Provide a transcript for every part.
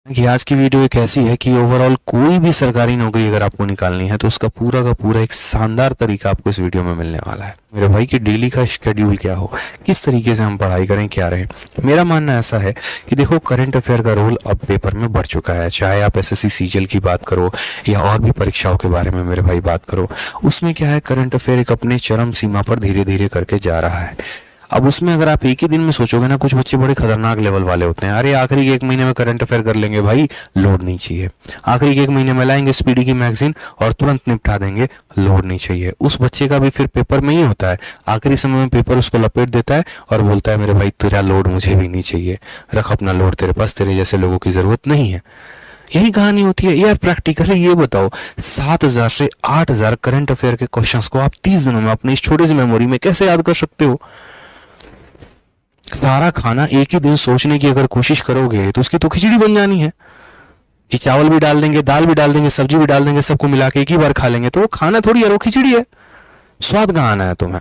कि आज की वीडियो एक ऐसी है कि ओवरऑल कोई भी सरकारी नौकरी अगर आपको निकालनी है तो उसका पूरा का पूरा एक शानदार तरीका आपको इस वीडियो में मिलने वाला है मेरे भाई कि डेली का शेड्यूल क्या हो, किस तरीके से हम पढ़ाई करें, क्या रहे। मेरा मानना ऐसा है कि देखो, करंट अफेयर का रोल अब पेपर में बढ़ चुका है। चाहे आप एसएससी सीजीएल की बात करो या और भी परीक्षाओं के बारे में मेरे भाई बात करो, उसमें क्या है, करंट अफेयर एक अपने चरम सीमा पर धीरे धीरे करके जा रहा है। अब उसमें अगर आप एक ही दिन में सोचोगे ना, कुछ बच्चे बड़े खतरनाक लेवल वाले होते हैं। अरे आखिरी के एक महीने में करंट अफेयर कर लेंगे भाई, लोड नहीं चाहिए। आखिरी के एक महीने में लाएंगे स्पीडी की मैगजीन और तुरंत निपटा देंगे, लोड नहीं चाहिए। उस बच्चे का भी फिर पेपर में ही होता है, आखिरी समय में पेपर उसको लपेट देता है और बोलता है मेरे भाई तेरा लोड मुझे भी नहीं चाहिए, रख अपना लोड तेरे पास, तेरे जैसे लोगों की जरूरत नहीं है। यही कहानी होती है यार। प्रैक्टिकली ये बताओ, 7,000 से 8,000 करंट अफेयर के क्वेश्चंस को आप 30 दिनों में अपनी इस छोटी सी मेमोरी में कैसे याद कर सकते हो? सारा खाना एक ही दिन सोचने की अगर कोशिश करोगे तो उसकी तो खिचड़ी बन जानी है कि चावल भी डाल देंगे, दाल भी डाल देंगे, सब्जी भी डाल देंगे, सबको मिला के एक ही बार खा लेंगे, तो वो खाना थोड़ी है, वो खिचड़ी है। स्वाद कहाँ आना है तुम्हें?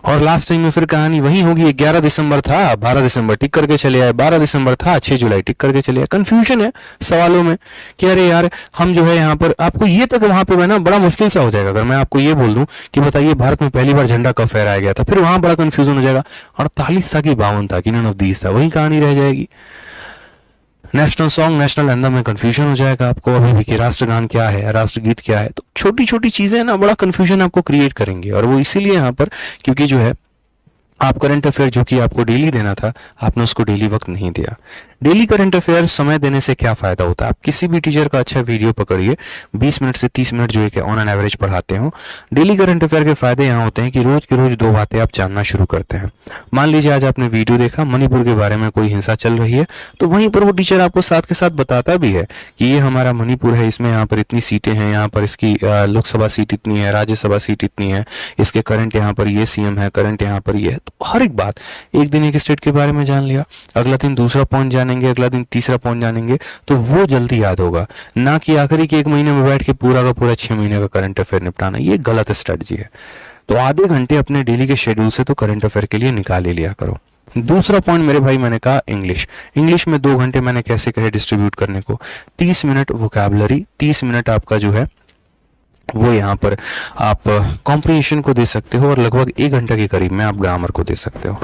और लास्ट टाइम में फिर कहानी वही होगी। 11 दिसंबर था, 12 दिसंबर टिक करके चले आए, 12 दिसंबर था, 6 जुलाई टिक करके चले आए। कंफ्यूजन है सवालों में कि अरे यार हम जो है यहाँ पर, आपको ये तक वहां पे ना बड़ा मुश्किल सा हो जाएगा अगर मैं आपको ये बोल दूं कि बताइए भारत में पहली बार झंडा कब फहराया गया था, फिर वहां बड़ा कंफ्यूजन हो जाएगा। 48 था कि 52 था कि नन ऑफ दीज था, वही कहानी रह जाएगी। नेशनल सॉन्ग, नेशनल एंथम में कंफ्यूजन हो जाएगा आपको अभी भी कि राष्ट्रगान क्या है, राष्ट्रगीत क्या है। तो छोटी छोटी चीजें ना बड़ा कंफ्यूजन आपको क्रिएट करेंगे, और वो इसीलिए यहाँ पर क्योंकि जो है आप करंट अफेयर जो कि आपको डेली देना था, आपने उसको डेली वक्त नहीं दिया। डेली करंट अफेयर समय देने से क्या फायदा होता है? आप किसी भी टीचर का अच्छा वीडियो पकड़िए, 20 मिनट से 30 मिनट जो है ऑन एन एवरेज पढ़ाते हो। डेली करंट अफेयर के फायदे यहाँ होते हैं कि रोज की रोज 2 बातें आप जानना शुरू करते हैं। मान लीजिए आज आपने वीडियो देखा, मणिपुर के बारे में कोई हिंसा चल रही है, तो वहीं पर वो टीचर आपको साथ के साथ बताता भी है कि ये हमारा मणिपुर है, इसमें यहाँ पर इतनी सीटें हैं, यहाँ पर इसकी लोकसभा सीट इतनी है, राज्यसभा सीट इतनी है, इसके करंट यहाँ पर ये सीएम है, करंट यहाँ पर ये है। तो हर एक बात, एक दिन एक स्टेट के बारे में जान लिया, अगला दिन दूसरा पॉइंट जानेंगे, अगला दिन तीसरा पॉइंट जानेंगे, तो वो जल्दी याद होगा। ना कि आखिरी के एक महीने में बैठ के पूरा का पूरा 6 महीने का करंट अफेयर निपटाना, ये गलत स्ट्रेटजी है। तो आधे घंटे अपने डेली के शेड्यूल से तो करंट अफेयर के लिए निकाल ही लिया करो। दूसरा पॉइंट मेरे भाई, मैंने कहा इंग्लिश। इंग्लिश में 2 घंटे मैंने कैसे कहे डिस्ट्रीब्यूट करने को। 30 मिनट वोकैबुलरी, 30 मिनट आपका जो है वो यहाँ पर आप कॉम्प्रिहेंशन को दे सकते हो, और लगभग 1 घंटा के करीब में आप ग्रामर को दे सकते हो।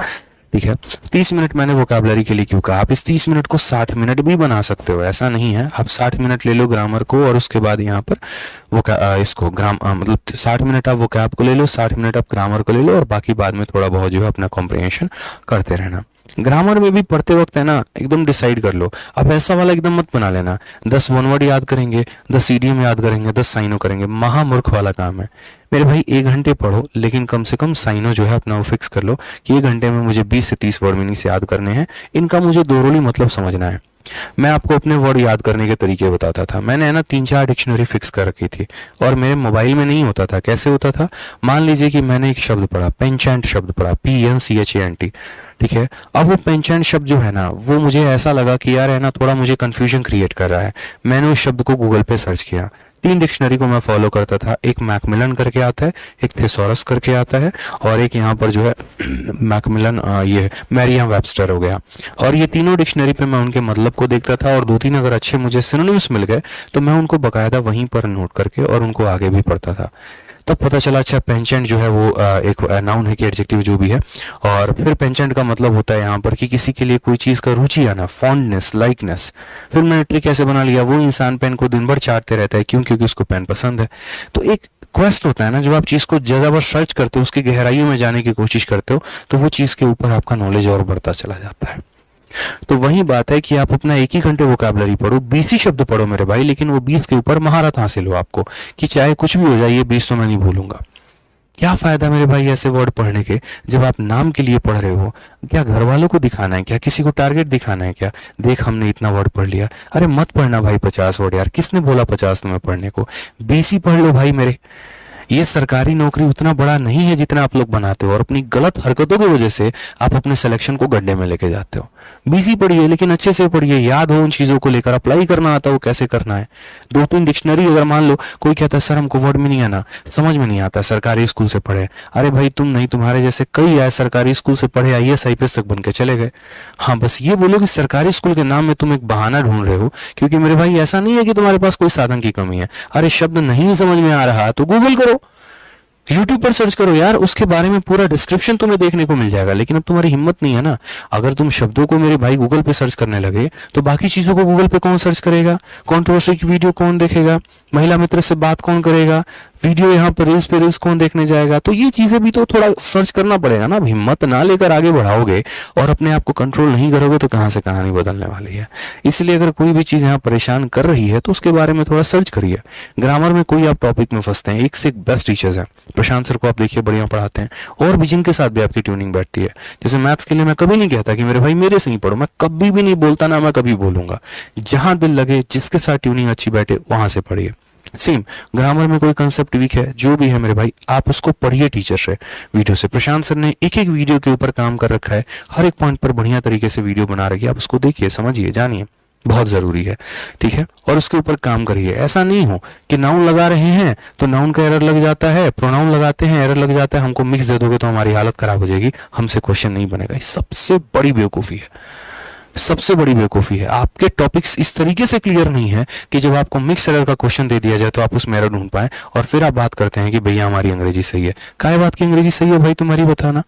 ठीक है, 30 मिनट मैंने वोकैबुलरी के लिए क्यों कहा। आप इस 30 मिनट को 60 मिनट भी बना सकते हो, ऐसा नहीं है। आप 60 मिनट ले लो ग्रामर को, और उसके बाद यहाँ पर इसको मतलब 60 मिनट आप वोकैब को ले लो, 60 मिनट आप ग्रामर को ले लो, और बाकी बाद में थोड़ा बहुत जो है अपना कॉम्प्रिहेंशन करते रहना। ग्रामर में भी पढ़ते वक्त है ना, एकदम डिसाइड कर लो। अब ऐसा वाला एकदम मत बना लेना 10 वन वर्ड याद करेंगे, 10 इडियम याद करेंगे, 10 साइनो करेंगे, महामूर्ख वाला काम है मेरे भाई। 1 घंटे पढ़ो, लेकिन कम से कम साइनो जो है अपना वो फिक्स कर लो कि 1 घंटे में मुझे 20 से 30 वर्ड मीनिंग याद करने हैं, इनका मुझे दोरोली मतलब समझना है। मैं आपको अपने वर्ड याद करने के तरीके बताता था। मैंने है ना 3-4 डिक्शनरी फिक्स कर रखी थी, और मेरे मोबाइल में नहीं होता था। कैसे होता था? मान लीजिए कि मैंने एक शब्द पढ़ा, पेंचेंट शब्द पढ़ा, PNCHANT। ठीक है, अब वो पेंचेंट शब्द जो है ना, वो मुझे ऐसा लगा कि यार है ना थोड़ा मुझे कंफ्यूजन क्रिएट कर रहा है। मैंने उस शब्द को गूगल पे सर्च किया। 3 डिक्शनरी को मैं फॉलो करता था। एक मैकमिलन करके आता है, एक थेसोरस करके आता है, और एक यहाँ पर जो है मैकमिलन, ये मैरियम वेबस्टर हो गया। और ये तीनों डिक्शनरी पे मैं उनके मतलब को देखता था, और 2-3 अगर अच्छे मुझे सिनोनिम्स मिल गए तो मैं उनको बकायदा वहीं पर नोट करके और उनको आगे भी पढ़ता था। तब पता चला अच्छा पेंचेंट जो है वो एक नाउन है कि एडजेक्टिव जो भी है। और फिर पेंचेंट का मतलब होता है यहाँ पर कि किसी के लिए कोई चीज़ का रुचि आना, फॉन्डनेस, लाइकनेस। फिर मैंने ट्रिक कैसे बना लिया, वो इंसान पेन को दिन भर चाटते रहता है, क्यों? क्योंकि उसको पेन पसंद है। तो एक क्वेस्ट होता है ना, जब आप चीज़ को ज़्यादा बार सर्च करते हो, उसकी गहराइयों में जाने की कोशिश करते हो, तो वो चीज़ के ऊपर आपका नॉलेज और बढ़ता चला जाता है। तो वही बात है कि आप अपना 1 ही घंटे वोकैबुलरी पढ़ो, 20 ही शब्द पढ़ो मेरे भाई, लेकिन वो 20 के ऊपर महारत हासिल हो आपको कि चाहे कुछ भी हो जाए, ये 20 तो मैं नहीं भूलूंगा। क्या फायदा मेरे भाई ऐसे वर्ड पढ़ने के, जब आप नाम के लिए पढ़ रहे हो? क्या घर वालों को दिखाना है? क्या किसी को टारगेट दिखाना है? क्या देख हमने इतना वर्ड पढ़ लिया? अरे मत पढ़ना भाई 50 वर्ड यार, किसने बोला 50 तुम्हें पढ़ने को? 20 ही पढ़ लो भाई मेरे। ये सरकारी नौकरी उतना बड़ा नहीं है जितना आप लोग बनाते हो, और अपनी गलत हरकतों की वजह से आप अपने सिलेक्शन को गड्ढे में लेके जाते हो। बिजी पढ़िए, लेकिन अच्छे से पढ़िए, याद हो उन चीजों को लेकर, अप्लाई करना आता हो कैसे करना है। 2-3 डिक्शनरी, अगर मान लो कोई कहता है सर हमको वर्ड में नहीं आना, समझ में नहीं आता, सरकारी स्कूल से पढ़े। अरे भाई तुम नहीं, तुम्हारे जैसे कई आए सरकारी स्कूल से पढ़े, IAS IPS तक बन के चले गए। हाँ, बस ये बोलो कि सरकारी स्कूल के नाम में तुम एक बहाना ढूंढ रहे हो, क्योंकि मेरे भाई ऐसा नहीं है कि तुम्हारे पास कोई साधन की कमी है। अरे शब्द नहीं समझ में आ रहा तो गूगल करो, यूट्यूब पर सर्च करो यार, उसके बारे में पूरा डिस्क्रिप्शन तुम्हें देखने को मिल जाएगा। लेकिन अब तुम्हारी हिम्मत नहीं है ना। अगर तुम शब्दों को मेरे भाई गूगल पे सर्च करने लगे तो बाकी चीजों को गूगल पे कौन सर्च करेगा, कंट्रोवर्सी की वीडियो कौन देखेगा, महिला मित्र से बात कौन करेगा, वीडियो यहाँ पर रील्स पे रील्स कौन देखने जाएगा। तो ये चीजें भी तो थोड़ा सर्च करना पड़ेगा ना। हिम्मत ना लेकर आगे बढ़ाओगे और अपने आप को कंट्रोल नहीं करोगे तो कहाँ से कहानी बदलने वाली है। इसलिए अगर कोई भी चीज यहाँ परेशान कर रही है तो उसके बारे में थोड़ा सर्च करिए। ग्रामर में कोई आप टॉपिक में फंसते हैं, एक से एक बेस्ट टीचर्स हैं। प्रशांत सर को आप देखिए, बढ़िया पढ़ाते हैं, और भी जिनके साथ भी आपकी ट्यूनिंग बैठती है। जैसे मैथ्स के लिए मैं कभी नहीं कहता कि मेरे भाई मेरे से ही पढ़ो, मैं कभी भी नहीं बोलता, ना मैं कभी बोलूंगा। जहां दिल लगे, जिसके साथ ट्यूनिंग अच्छी बैठे, वहां से पढ़िए। सेम ग्रामर में कोई कंसेप्ट वीक है, जो भी है मेरे भाई, आप उसको पढ़िए टीचर से, वीडियो से। प्रशांत सर ने एक एक वीडियो के ऊपर काम कर रखा है, हर एक पॉइंट पर बढ़िया तरीके से वीडियो बना रखी है। आप उसको देखिए, समझिए, जानिए, बहुत जरूरी है, ठीक है। और उसके ऊपर काम करिए। ऐसा नहीं हो कि नाउन लगा रहे हैं तो नाउन का एरर लग जाता है, प्रोनाउन लगाते हैं एरर लग जाता है, हमको मिक्स दे दोगे तो हमारी हालत खराब हो जाएगी, हमसे क्वेश्चन नहीं बनेगा। ये सबसे बड़ी बेवकूफी है, सबसे बड़ी बेवकूफी है। आपके टॉपिक्स इस तरीके से क्लियर नहीं है कि जब आपको मिक्स एरर का क्वेश्चन दे दिया जाए तो आप उसमें एरर ढूंढ पाए, और फिर आप बात करते हैं कि भैया हमारी अंग्रेजी सही है। काय बात की अंग्रेजी सही है भाई तुम्हारी, बताना।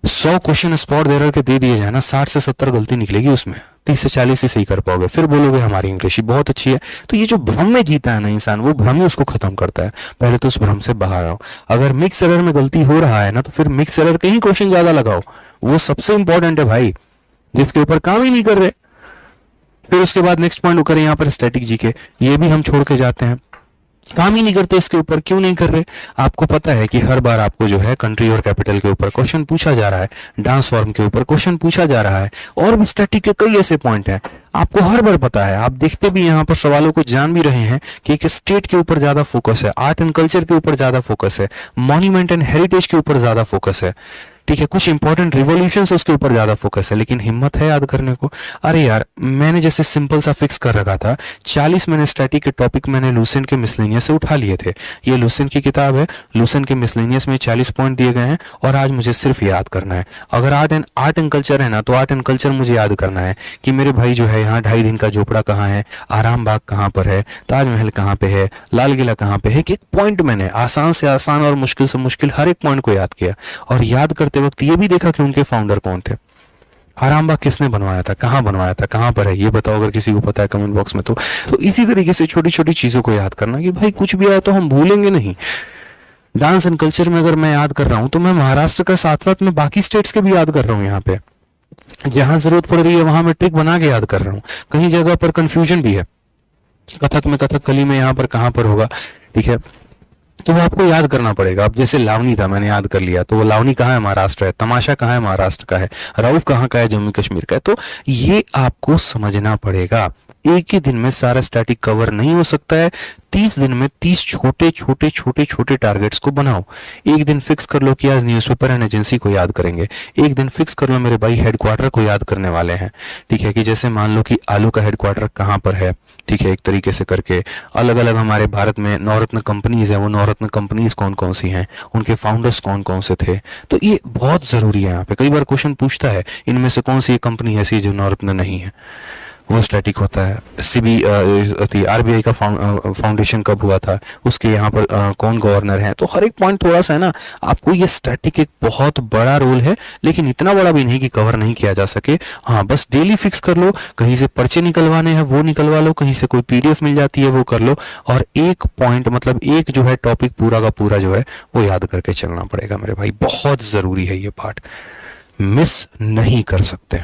100 क्वेश्चन स्पॉट एरर के दे दिए जाए ना, 60 से 70 गलती निकलेगी उसमें, 30 से 40 ही सही कर पाओगे, फिर बोलोगे हमारी इंग्लिश बहुत अच्छी है। तो ये जो भ्रम में जीता है ना इंसान, वो भ्रम ही उसको खत्म करता है। पहले तो उस भ्रम से बाहर आओ। अगर मिक्स एरर में गलती हो रहा है ना, तो फिर मिक्स एरर के ही क्वेश्चन ज्यादा लगाओ, वो सबसे इंपॉर्टेंट है भाई, जिसके ऊपर काम ही नहीं कर रहे। फिर उसके बाद नेक्स्ट पॉइंट करें यहाँ पर स्टैटिक जीके, ये भी हम छोड़ के जाते हैं, काम ही नहीं करते इसके ऊपर। क्यों नहीं कर रहे? आपको पता है कि हर बार आपको जो है कंट्री और कैपिटल के ऊपर क्वेश्चन पूछा जा रहा है, डांस फॉर्म के ऊपर क्वेश्चन पूछा जा रहा है, और भी स्टैटिक के कई ऐसे पॉइंट हैं, आपको हर बार पता है। आप देखते भी यहाँ पर सवालों को जान भी रहे हैं कि एक स्टेट के ऊपर ज्यादा फोकस है, आर्ट एंड कल्चर के ऊपर ज्यादा फोकस है, मॉन्यूमेंट एंड हेरिटेज के ऊपर ज्यादा फोकस है, ठीक है, कुछ इंपॉर्टेंट रिवॉल्यूशन उसके ऊपर ज्यादा फोकस है, लेकिन हिम्मत है याद करने को। अरे यार, मैंने जैसे सिंपल सा फिक्स कर रखा था, 40 मैंने स्टैटिक के टॉपिक मैंने लूसेंट के मिसलेनियस से उठा लिए थे। ये लूसेंट की किताब है, लूसेंट के मिसलेनियस में 40 पॉइंट दिए गए हैं, और आज मुझे सिर्फ याद करना है। अगर आर्ट एंड कल्चर है ना, तो आर्ट एंड कल्चर मुझे याद करना है कि मेरे भाई जो है यहाँ 2.5 दिन का झोपड़ा कहाँ है, आराम बाग कहाँ पर है, ताजमहल कहाँ पे है, लाल किला कहाँ पे है। एक पॉइंट मैंने आसान से आसान और मुश्किल से मुश्किल हर एक पॉइंट को याद किया, और याद करते वक्त ये भी देखा कि उनके फाउंडर कौन थे, आरामबाग किसने बनवाया था, कहाँ बनवाया था, कहाँ पर है, ये बताओ अगर किसी को पता है कमेंट बॉक्स में। तो इसी तरीके से छोटी छोटी चीजों को याद करना कि भाई कुछ भी आया तो हम भूलेंगे नहीं। डांस एंड कल्चर में अगर मैं याद कर रहा हूं तो मैं महाराष्ट्र का साथ साथ मैं बाकी स्टेट्स के भी याद कर रहा हूं। यहाँ पे जहां जरूरत पड़ रही है वहां मैं ट्रिक बना के याद कर रहा हूँ। कहीं जगह पर कंफ्यूजन भी है, कथक में कथकली में यहाँ पर कहाँ पर होगा, ठीक है, तो वो आपको याद करना पड़ेगा। अब जैसे लावनी था, मैंने याद कर लिया, तो वो लावनी कहाँ है, महाराष्ट्र है। तमाशा कहाँ है, महाराष्ट्र का है। राउफ कहाँ का है, जम्मू कश्मीर का है। तो ये आपको समझना पड़ेगा। एक ही दिन में सारा स्टैटिक कवर नहीं हो सकता है। 30 दिन में 30 छोटे छोटे छोटे छोटे टारगेट्स को बनाओ। एक दिन फिक्स कर लो कि आज न्यूज़पेपर एंड एजेंसी को याद करेंगे। एक दिन फिक्स कर लो मेरे भाई हेडक्वार्टर को याद करने वाले हैं, ठीक है, कि जैसे मान लो कि आलू का हेडक्वार्टर कहाँ पर है, ठीक है, एक तरीके से करके अलग अलग हमारे भारत में नवरत्न कंपनीज है, वो नवरत्न कंपनीज कौन कौन सी हैं, उनके फाउंडर्स कौन कौन से थे। तो ये बहुत जरूरी है। यहाँ पे कई बार क्वेश्चन पूछता है इनमें से कौन सी कंपनी ऐसी जो नवरत्न नहीं है, वो स्टैटिक होता है। आरबीआई का फाउंडेशन कब हुआ था, उसके यहाँ पर कौन गवर्नर है। तो हर एक पॉइंट थोड़ा सा है ना, आपको ये स्टैटिक एक बहुत बड़ा रोल है, लेकिन इतना बड़ा भी नहीं कि कवर नहीं किया जा सके। हाँ, बस डेली फिक्स कर लो, कहीं से पर्चे निकलवाने हैं वो निकलवा लो, कहीं से कोई पीडीएफ मिल जाती है वो कर लो, और एक पॉइंट मतलब एक जो है टॉपिक पूरा का पूरा जो है वो याद करके चलना पड़ेगा मेरे भाई। बहुत जरूरी है ये पार्ट, मिस नहीं कर सकते,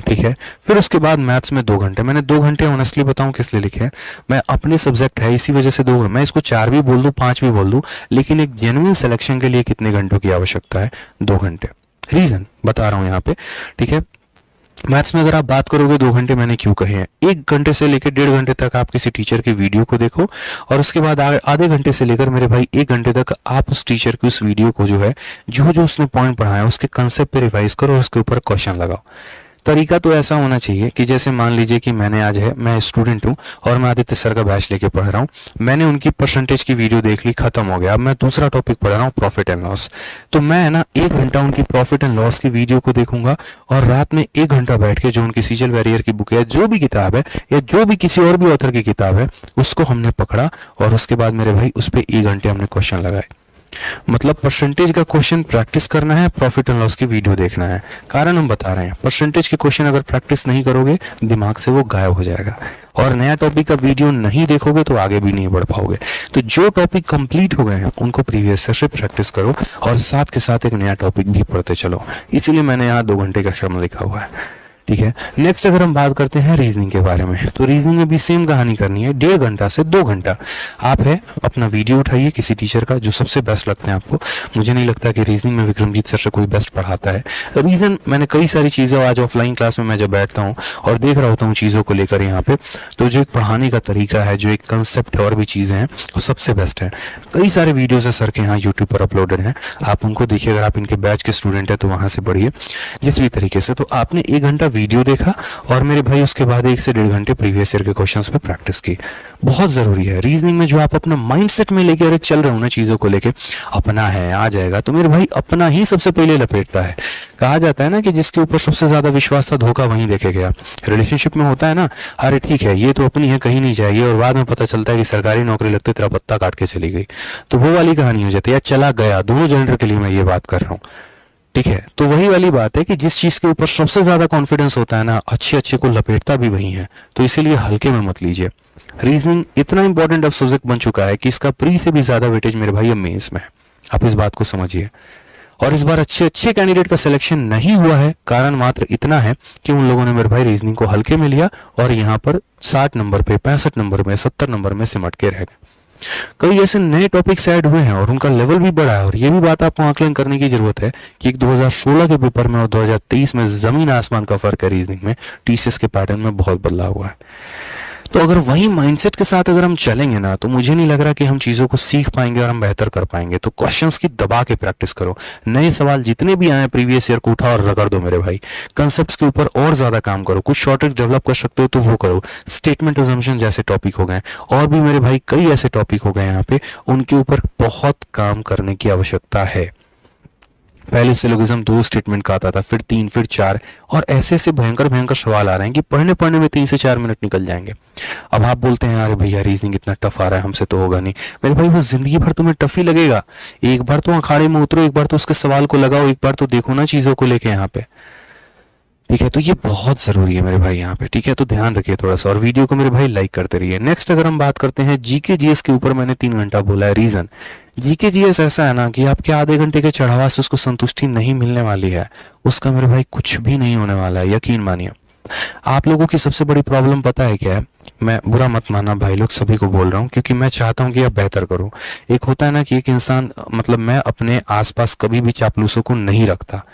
ठीक है। फिर उसके बाद मैथ्स में 2 घंटे, मैंने 2 घंटे ऑनेस्टली बताऊं किस लिए लिखे हैं, मैं अपने सब्जेक्ट है इसी वजह से 2, मैं इसको 4 भी बोल दूं 5 भी बोल दूं, लेकिन एक जेन्युइन सिलेक्शन के लिए कितने घंटों की आवश्यकता है, 2 घंटे। रीजन बता रहा हूं यहाँ पे, ठीक है। मैथ्स में अगर आप बात करोगे 2 घंटे मैंने क्यों कहे हैं, 1 घंटे से लेकर 1.5 घंटे तक आप किसी टीचर की वीडियो को देखो और उसके बाद आधे घंटे से लेकर मेरे भाई 1 घंटे तक आप उस टीचर की उस वीडियो को जो है जो जो उसने पॉइंट पढ़ाया उसके कंसेप्ट पे रिवाइज करो और उसके ऊपर क्वेश्चन लगाओ। तरीका तो ऐसा होना चाहिए कि जैसे मान लीजिए कि मैं स्टूडेंट हूँ और मैं आदित्य सर का बैच लेके पढ़ रहा हूँ, मैंने उनकी परसेंटेज की वीडियो देख ली, खत्म हो गया, अब मैं दूसरा टॉपिक पढ़ रहा हूँ प्रॉफिट एंड लॉस। तो मैं है ना 1 घंटा उनकी प्रॉफिट एंड लॉस की वीडियो को देखूंगा और रात में 1 घंटा बैठ के जो उनकी सीजल वेरियर की बुक है, जो भी किताब है या जो भी किसी और भी ऑथर की किताब है, उसको हमने पकड़ा और उसके बाद मेरे भाई उस पर 1 घंटे हमने क्वेश्चन लगाए। मतलब परसेंटेज का क्वेश्चन प्रैक्टिस करना है, प्रॉफिट एंड लॉस की वीडियो देखना है। कारण हम बता रहे हैं, परसेंटेज के क्वेश्चन अगर प्रैक्टिस नहीं करोगे दिमाग से वो गायब हो जाएगा और नया टॉपिक का वीडियो नहीं देखोगे तो आगे भी नहीं बढ़ पाओगे। तो जो टॉपिक कंप्लीट हो गए हैं उनको प्रीवियस से प्रैक्टिस करो और साथ के साथ एक नया टॉपिक भी पढ़ते चलो। इसीलिए मैंने यहाँ 2 घंटे का श्रम लिखा हुआ है। ठीक है, नेक्स्ट अगर हम बात करते हैं रीजनिंग के बारे में, तो रीजनिंग में भी सेम कहानी करनी है। 1.5 घंटा से 2 घंटा आप है अपना वीडियो उठाइए किसी टीचर का जो सबसे बेस्ट लगते हैं आपको। मुझे नहीं लगता कि रीजनिंग में विक्रमजीत सर से कोई बेस्ट पढ़ाता है। रीजन मैंने कई सारी चीज़ें आज ऑफलाइन क्लास में मैं जब बैठता हूँ और देख रहा होता हूँ चीज़ों को लेकर यहाँ पे, तो जो एक पढ़ाने का तरीका है, जो एक कंसेप्ट है और भी चीज़ें हैं, वो सबसे बेस्ट है। कई सारे वीडियोज़ है सर के यहाँ यूट्यूब पर अपलोडेड हैं, आप उनको देखिए। अगर आप इनके बैच के स्टूडेंट है तो वहाँ से पढ़िए जिस भी तरीके से। तो आपने 1 घंटा वीडियो देखा और मेरे भाई उसके बाद 1 से 1.5 घंटे प्रीवियस ईयर के क्वेश्चंस पे प्रैक्टिस की। बहुत जरूरी है रीजनिंग में, जो आप अपना माइंडसेट में लेके अरे चल रहे हो ना चीजों को लेके, अपना है आ जाएगा, तो मेरे भाई अपना ही सबसे पहले लपेटता है। कहा जाता है ना कि जिसके ऊपर सबसे ज्यादा विश्वास था धोखा वहीं देखे गया। रिलेशनशिप में होता है ना, अरे ठीक है ये तो अपनी है कहीं नहीं जाएगी, और बाद में पता चलता है कि सरकारी नौकरी लगते तेरा पत्ता काट के चली गई, तो वो वाली कहानी हो जाती है। या चला गया, दोनों जेंडर के लिए मैं ये बात कर रहा हूँ। ठीक है, तो वही वाली बात है कि जिस चीज के ऊपर सबसे ज्यादा कॉन्फिडेंस होता है ना, अच्छे अच्छे को लपेटता भी वही है। तो इसीलिए हल्के में मत लीजिए। रीजनिंग इतना इंपॉर्टेंट अब सब्जेक्ट बन चुका है कि इसका प्री से भी ज्यादा वेटेज मेरे भाई अब मेंस में है। आप इस बात को समझिए। और इस बार अच्छे अच्छे कैंडिडेट का सिलेक्शन नहीं हुआ है, कारण मात्र इतना है कि उन लोगों ने मेरे भाई रीजनिंग को हल्के में लिया और यहाँ पर 60 नंबर पे, 65 नंबर में, 70 नंबर में सिमट के रह गए। कई ऐसे नए टॉपिक्स ऐड हुए हैं और उनका लेवल भी बढ़ा है। और ये भी बात आपको आकलन करने की जरूरत है कि 2016 के पेपर में और 2023 में जमीन आसमान का फर्क है। रीजनिंग में टीसीएस के पैटर्न में बहुत बदलाव हुआ है। तो अगर वही माइंडसेट के साथ अगर हम चलेंगे ना, तो मुझे नहीं लग रहा कि हम चीजों को सीख पाएंगे और हम बेहतर कर पाएंगे। तो क्वेश्चंस की दबा के प्रैक्टिस करो। नए सवाल जितने भी आए प्रीवियस ईयर को उठा और रगड़ दो मेरे भाई। कंसेप्ट्स के ऊपर और ज्यादा काम करो। कुछ शॉर्टेज डेवलप कर सकते हो तो वो करो। स्टेटमेंट अजम्पशन जैसे टॉपिक हो गए और भी मेरे भाई कई ऐसे टॉपिक हो गए यहाँ पे, उनके ऊपर बहुत काम करने की आवश्यकता है। पहले सिलोगिज्म 2 स्टेटमेंट का आता था, फिर 3, फिर 4, और ऐसे ऐसे भयंकर भयंकर सवाल आ रहे हैं कि पढ़ने पढ़ने में 3 से 4 मिनट निकल जाएंगे। अब आप बोलते हैं अरे भैया रीजनिंग इतना टफ आ रहा है, हमसे तो होगा नहीं। मेरे भाई वो जिंदगी भर तुम्हें टफ ही लगेगा। एक बार तो अखाड़े में उतरो, एक बार तो उसके सवाल को लगाओ, एक बार तो देखो ना चीजों को लेके यहाँ पे। ठीक है, तो ये बहुत जरूरी है मेरे भाई यहाँ पे। ठीक है, तो ध्यान रखिए थोड़ा सा और वीडियो को मेरे भाई लाइक करते रहिए। नेक्स्ट अगर हम बात करते हैं जीके जीएस के ऊपर, मैंने 3 घंटा बोला है। रीजन जीके जीएस ऐसा है ना कि आपके आधे घंटे के चढ़ावा से उसको संतुष्टि नहीं मिलने वाली है। उसका मेरे भाई कुछ भी नहीं होने वाला है, यकीन मानिए। आप लोगों की सबसे बड़ी प्रॉब्लम पता है क्या है? मैं बुरा मत मानना भाई लोग, सभी को बोल रहा हूँ क्योंकि मैं चाहता हूँ कि आप बेहतर करो। एक होता है ना कि एक इंसान, मतलब मैं अपने आसपास कभी भी चापलूसों को नहीं रखता।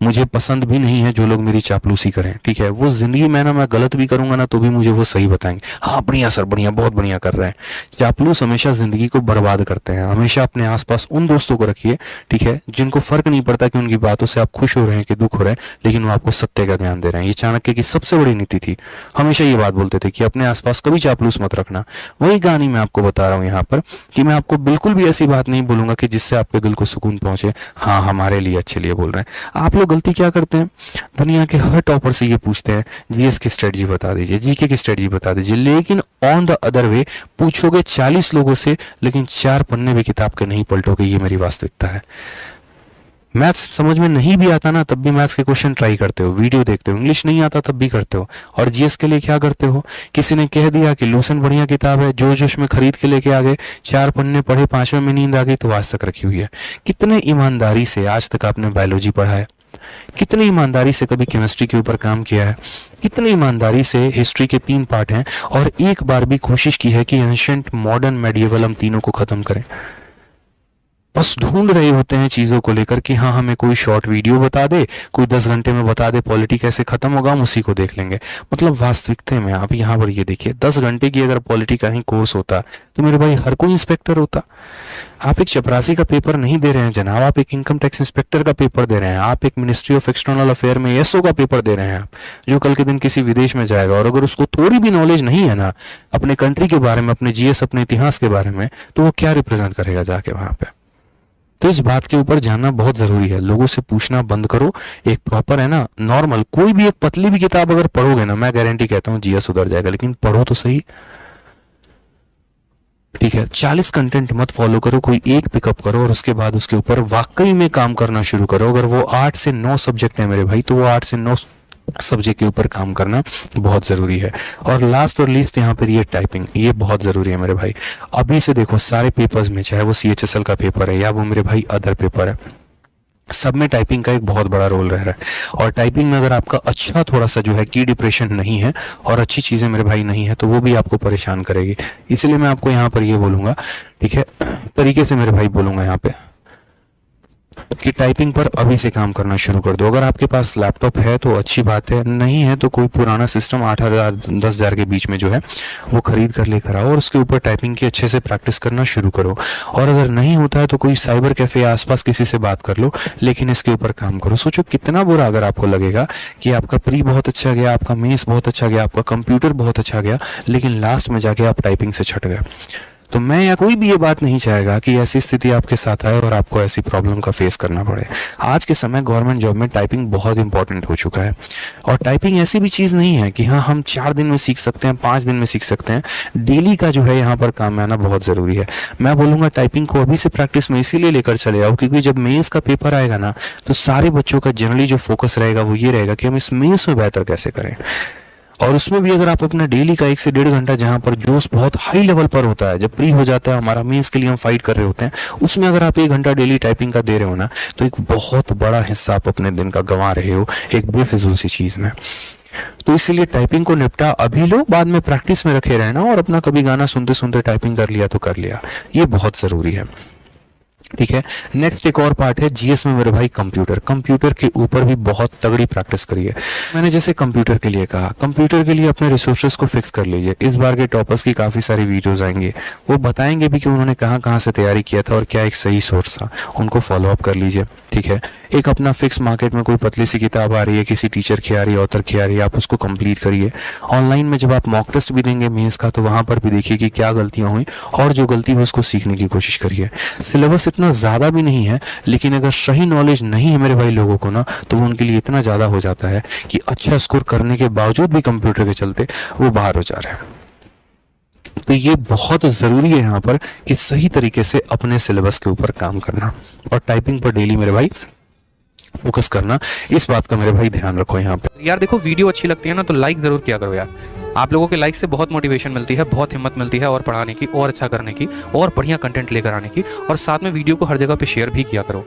मुझे पसंद भी नहीं है जो लोग मेरी चापलूसी करें। ठीक है, वो जिंदगी में ना मैं गलत भी करूंगा ना तो भी मुझे वो सही बताएंगे, हाँ बढ़िया सर बढ़िया, बहुत बढ़िया कर रहे हैं। चापलूस हमेशा जिंदगी को बर्बाद करते हैं। हमेशा अपने आसपास उन दोस्तों को रखिए, ठीक है, जिनको फर्क नहीं पड़ता कि उनकी बातों से आप खुश हो रहे हैं कि दुख हो रहे हैं, लेकिन वो आपको सत्य का ज्ञान दे रहे हैं। ये चाणक्य की सबसे बड़ी नीति थी। हमेशा ये बात बोलते थे कि अपने आसपास कभी चापलूस मत रखना। वही कहानी मैं आपको बता रहा हूँ यहाँ पर कि मैं आपको बिल्कुल भी ऐसी बात नहीं बोलूंगा कि जिससे आपके दिल को सुकून पहुंचे। हाँ, हमारे लिए अच्छे लिए बोल रहे हैं। आप लोग गलती क्या करते हैं, दुनिया के हर टॉपर से ये पूछते हैं जीएस की स्ट्रेटजी बता दीजिए, जीके की स्ट्रेटजी बता दीजिए, लेकिन ऑन द अदर वे पूछोगे 40 लोगों से, लेकिन 4 पन्ने भी किताब के नहीं पलटोगे। ये मेरी वास्तविकता है। मैथ्स समझ में नहीं भी आता ना तब भी मैथ्स के क्वेश्चन ट्राई करते हो, वीडियो देखते हो। इंग्लिश नहीं आता तब भी करते हो। और जीएस के लिए क्या करते हो, किसी ने कह दिया कि लूसेंट बढ़िया किताब है, जो जोश में खरीद के लेके आ गए, 4 पन्ने पढ़े, 5वें में नींद आ गई, तो आज तक रखी हुई है। कितने ईमानदारी से आज तक आपने बायोलॉजी पढ़ा है? कितनी ईमानदारी से कभी केमिस्ट्री के ऊपर काम किया है? कितनी ईमानदारी से हिस्ट्री के 3 पार्ट हैं और एक बार भी कोशिश की है कि एंशिएंट, मॉडर्न, मेडिएवल हम तीनों को खत्म करें? बस ढूंढ रहे होते हैं चीज़ों को लेकर कि हाँ हमें कोई शॉर्ट वीडियो बता दे, कोई 10 घंटे में बता दे पॉलिटी कैसे खत्म होगा, हम उसी को देख लेंगे। मतलब वास्तविकता में आप यहाँ पर ये देखिए, 10 घंटे की अगर पॉलिटी का ही कोर्स होता तो मेरे भाई हर कोई इंस्पेक्टर होता। आप एक चपरासी का पेपर नहीं दे रहे हैं जनाब, आप एक इनकम टैक्स इंस्पेक्टर का पेपर दे रहे हैं, आप एक मिनिस्ट्री ऑफ एक्सटर्नल अफेयर में एसओ का पेपर दे रहे हैं आप, जो कल के दिन किसी विदेश में जाएगा और अगर उसको थोड़ी भी नॉलेज नहीं है ना अपने कंट्री के बारे में, अपने जीएस, अपने इतिहास के बारे में, तो वो क्या रिप्रेजेंट करेगा जाके वहां पे। तो इस बात के ऊपर जानना बहुत जरूरी है। लोगों से पूछना बंद करो। एक प्रॉपर है ना नॉर्मल कोई भी एक पतली भी किताब अगर पढ़ोगे ना, मैं गारंटी कहता हूँ जीएस सुधर जाएगा, लेकिन पढ़ो तो सही। ठीक है, 40 कंटेंट मत फॉलो करो, कोई एक पिकअप करो और उसके बाद उसके ऊपर वाकई में काम करना शुरू करो। अगर वो 8 से 9 सब्जेक्ट है मेरे भाई, तो वो 8 से 9 सब्जेक्ट के ऊपर काम करना बहुत जरूरी है। और लास्ट और लीस्ट यहाँ पर ये टाइपिंग, ये बहुत जरूरी है मेरे भाई। अभी से देखो सारे पेपर्स में, चाहे वो सीएचएसएल का पेपर है या वो मेरे भाई अदर पेपर है, सब में टाइपिंग का एक बहुत बड़ा रोल रह रहा है। और टाइपिंग में अगर आपका अच्छा थोड़ा सा जो है की डिप्रेशन नहीं है और अच्छी चीज़ें मेरे भाई नहीं है, तो वो भी आपको परेशान करेगी। इसलिए मैं आपको यहाँ पर ये बोलूँगा, ठीक है, तरीके से मेरे भाई बोलूँगा यहाँ पे कि टाइपिंग पर अभी से काम करना शुरू कर दो। अगर आपके पास लैपटॉप है तो अच्छी बात है, नहीं है तो कोई पुराना सिस्टम 8,000 10,000 के बीच में जो है वो खरीद कर लेकर आओ और उसके ऊपर टाइपिंग की अच्छे से प्रैक्टिस करना शुरू करो। और अगर नहीं होता है तो कोई साइबर कैफे आसपास किसी से बात कर लो, लेकिन इसके ऊपर काम करो। सोचो कितना बुरा अगर आपको लगेगा कि आपका प्री बहुत अच्छा गया, आपका मेंस बहुत अच्छा गया, आपका कंप्यूटर बहुत अच्छा गया, लेकिन लास्ट में जाके आप टाइपिंग से छट गए। तो मैं या कोई भी ये बात नहीं चाहेगा कि ऐसी स्थिति आपके साथ आए और आपको ऐसी प्रॉब्लम का फेस करना पड़े। आज के समय गवर्नमेंट जॉब में टाइपिंग बहुत इंपॉर्टेंट हो चुका है। और टाइपिंग ऐसी भी चीज़ नहीं है कि हाँ हम 4 दिन में सीख सकते हैं, 5 दिन में सीख सकते हैं। डेली का जो है यहाँ पर काम में आना बहुत ज़रूरी है। मैं बोलूँगा टाइपिंग को अभी से प्रैक्टिस में इसीलिए लेकर चले आओ क्योंकि जब मेंस का पेपर आएगा ना, तो सारे बच्चों का जनरली जो फोकस रहेगा वो ये रहेगा कि हम इस मेंस में बेहतर कैसे करें। और उसमें भी अगर आप अपना डेली का 1 से 1.5 घंटा, जहां पर जोश बहुत हाई लेवल पर होता है, जब प्री हो जाता है हमारा मेंस के लिए हम फाइट कर रहे होते हैं, उसमें अगर आप 1 घंटा डेली टाइपिंग का दे रहे हो ना, तो एक बहुत बड़ा हिस्सा आप अपने दिन का गंवा रहे हो एक बेफिजूल सी चीज में। तो इसलिए टाइपिंग को निपटा अभी लो, बाद में प्रैक्टिस में रखे रहना। और अपना कभी गाना सुनते सुनते टाइपिंग कर लिया तो कर लिया, ये बहुत जरूरी है। ठीक है, नेक्स्ट एक और पार्ट है जीएस में मेरे भाई कंप्यूटर। कंप्यूटर के ऊपर भी बहुत तगड़ी प्रैक्टिस करिए। मैंने जैसे कंप्यूटर के लिए कहा, कंप्यूटर के लिए अपने रिसोर्सेज को फिक्स कर लीजिए। इस बार के टॉपर्स की काफ़ी सारी वीडियोस आएंगे, वो बताएंगे भी कि उन्होंने कहाँ कहाँ से तैयारी किया था और क्या एक सही सोर्स था, उनको फॉलो अप कर लीजिए। ठीक है, एक अपना फिक्स मार्केट में कोई पतली सी किताब आ रही है, किसी टीचर की आ रही है, ऑथर की आ रही है, आप उसको कंप्लीट करिए। ऑनलाइन में जब आप मॉक टेस्ट भी देंगे मेंस का, तो वहाँ पर भी देखिए कि क्या गलतियाँ हुई और जो गलती हुई उसको सीखने की कोशिश करिए। सिलेबस इतना ज़्यादा भी नहीं है, लेकिन अगर सही नॉलेज नहीं है मेरे भाई लोगों को ना, तो वो उनके लिए इतना ज़्यादा हो जाता है कि अच्छा स्कोर करने के बावजूद भी कंप्यूटर के चलते वो बाहर हो जा रहे हैं। तो ये बहुत ज़रूरी है यहाँ पर कि सही तरीके से अपने सिलेबस के ऊपर काम करना और टाइपिंग पर डेली मेरे भाई फोकस करना। इस बात का मेरे भाई ध्यान रखो यहाँ पे। यार देखो, वीडियो अच्छी लगती है ना तो लाइक ज़रूर किया करो यार। आप लोगों के लाइक से बहुत मोटिवेशन मिलती है, बहुत हिम्मत मिलती है और पढ़ाने की, और अच्छा करने की, और बढ़िया कंटेंट लेकर आने की। और साथ में वीडियो को हर जगह पे शेयर भी किया करो।